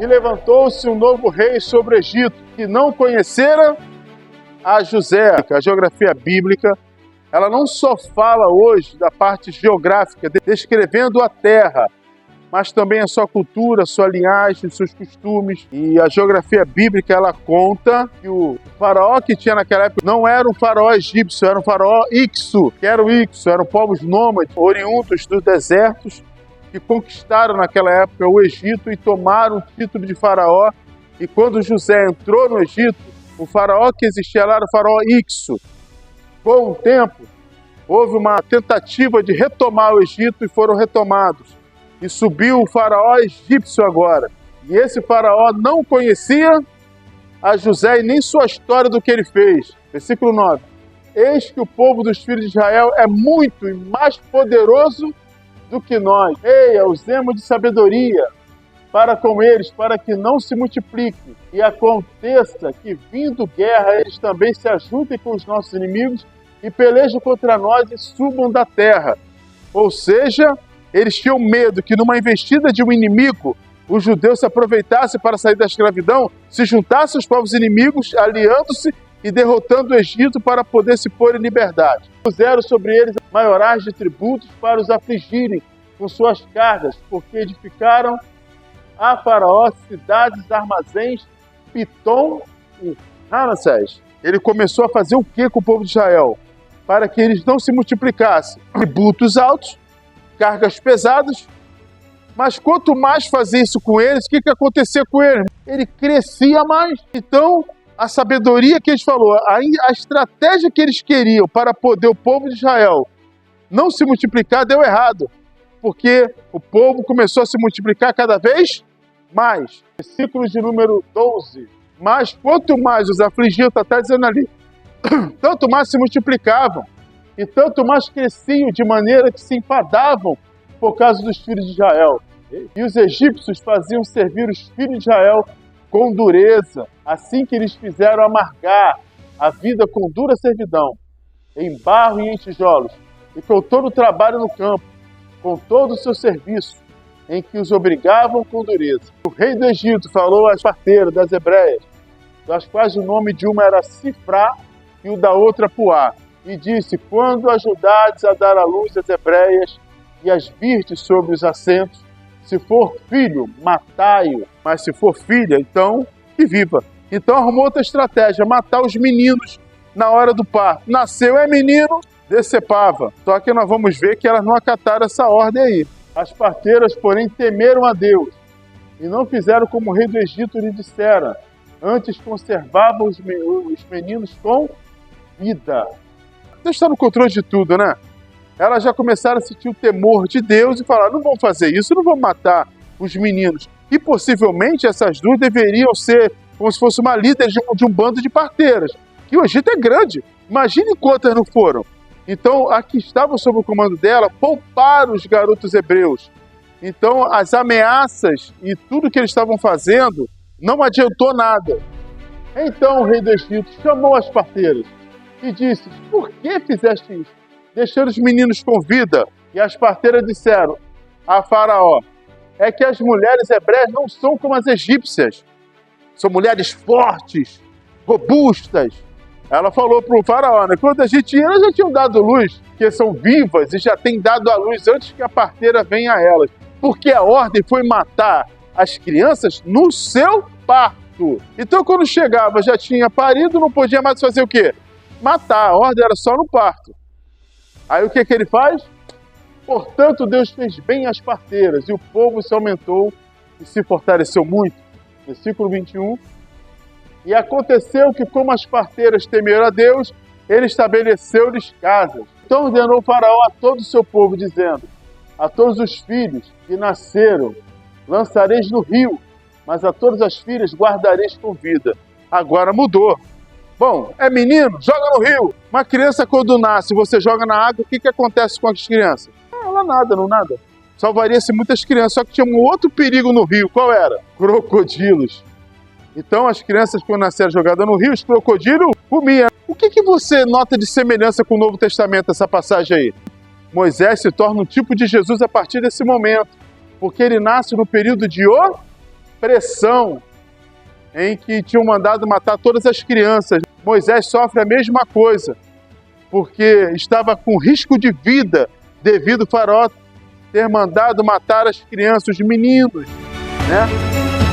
E levantou-se um novo rei sobre o Egito, que não conhecera a José. A geografia bíblica, ela não só fala hoje da parte geográfica, descrevendo a terra, mas também a sua cultura, sua linhagem, seus costumes. E a geografia bíblica, ela conta que o faraó que tinha naquela época não era um faraó egípcio, era um faraó Ixo, que era o Ixo, eram povos nômades, oriundos dos desertos, que conquistaram naquela época o Egito e tomaram o título de faraó. E quando José entrou no Egito, o faraó que existia lá era o faraó Ixo. Com o tempo, houve uma tentativa de retomar o Egito e foram retomados. E subiu o faraó egípcio agora. E esse faraó não conhecia a José e nem sua história do que ele fez. Versículo 9. Eis que o povo dos filhos de Israel é muito e mais poderoso do que nós. Eia, usemos de sabedoria para com eles, para que não se multiplique. E aconteça que, vindo guerra, eles também se ajuntem com os nossos inimigos e pelejam contra nós e subam da terra. Ou seja, eles tinham medo que numa investida de um inimigo, os judeus se aproveitassem para sair da escravidão, se juntassem aos povos inimigos, aliando-se e derrotando o Egito para poder se pôr em liberdade. Puseram sobre eles maiorais de tributos para os afligirem com suas cargas, porque edificaram a Faraó cidades, armazéns, Pitom e Ramsés. Ele começou a fazer o que com o povo de Israel? Para que eles não se multiplicassem. Tributos altos, cargas pesadas, mas quanto mais fazia isso com eles, o que acontecia com eles? Ele crescia mais. Então, a sabedoria que eles falou, a estratégia que eles queriam para poder o povo de Israel não se multiplicar, deu errado. Porque o povo começou a se multiplicar cada vez mais. Versículo de número 12. Mas quanto mais os afligiam, está dizendo ali, tanto mais se multiplicavam. E tanto mais cresciam, de maneira que se enfadavam por causa dos filhos de Israel. E os egípcios faziam servir os filhos de Israel com dureza, assim que eles fizeram amargar a vida com dura servidão, em barro e em tijolos, e com todo o trabalho no campo, com todo o seu serviço, em que os obrigavam com dureza. O rei do Egito falou às parteiras das hebreias, das quais o nome de uma era Sifrá e o da outra Puá, e disse, quando ajudardes a dar à luz as hebreias e as virdes sobre os assentos, se for filho, matai-o, mas se for filha, então que viva. Então arrumou outra estratégia, matar os meninos na hora do parto. Nasceu, é menino, decepava. Só que nós vamos ver que elas não acataram essa ordem aí. As parteiras, porém, temeram a Deus e não fizeram como o rei do Egito lhe dissera. Antes conservavam os meninos com vida. Deus está no controle de tudo, né? Elas já começaram a sentir o temor de Deus e falaram, não vamos fazer isso, não vamos matar os meninos. E possivelmente essas duas deveriam ser como se fosse uma líder de um bando de parteiras. Que o Egito é grande. Imagine quantas não foram. Então, a que estavam sob o comando dela, pouparam os garotos hebreus. Então, as ameaças e tudo que eles estavam fazendo não adiantou nada. Então, o rei do Egito chamou as parteiras e disse, por que fizeste isso? Deixando os meninos com vida. E as parteiras disseram a Faraó, é que as mulheres hebreias não são como as egípcias. São mulheres fortes, robustas. Ela falou para o faraó, né? Quando a gente ia, elas já tinham dado luz, que são vivas e já têm dado a luz antes que a parteira venha a elas. Porque a ordem foi matar as crianças no seu parto. Então, quando chegava, já tinha parido, não podia mais fazer o quê? Matar. A ordem era só no parto. Aí o que ele faz? Portanto, Deus fez bem às parteiras, e o povo se aumentou e se fortaleceu muito. Versículo 21. E aconteceu que, como as parteiras temeram a Deus, ele estabeleceu-lhes casas. Então ordenou o faraó a todo o seu povo, dizendo, a todos os filhos que nasceram, lançareis no rio, mas a todas as filhas guardareis com vida. Agora mudou. Bom, é menino? Joga no rio. Uma criança quando nasce, você joga na água, o que acontece com as crianças? Ela nada, não nada. Salvaria-se muitas crianças, só que tinha um outro perigo no rio. Qual era? Crocodilos. Então as crianças quando nasceram jogadas no rio, os crocodilos comiam. O que você nota de semelhança com o Novo Testamento, essa passagem aí? Moisés se torna um tipo de Jesus a partir desse momento, porque ele nasce no período de pressão em que tinham mandado matar todas as crianças. Moisés sofre a mesma coisa, porque estava com risco de vida devido ao faraó ter mandado matar as crianças, os meninos, né?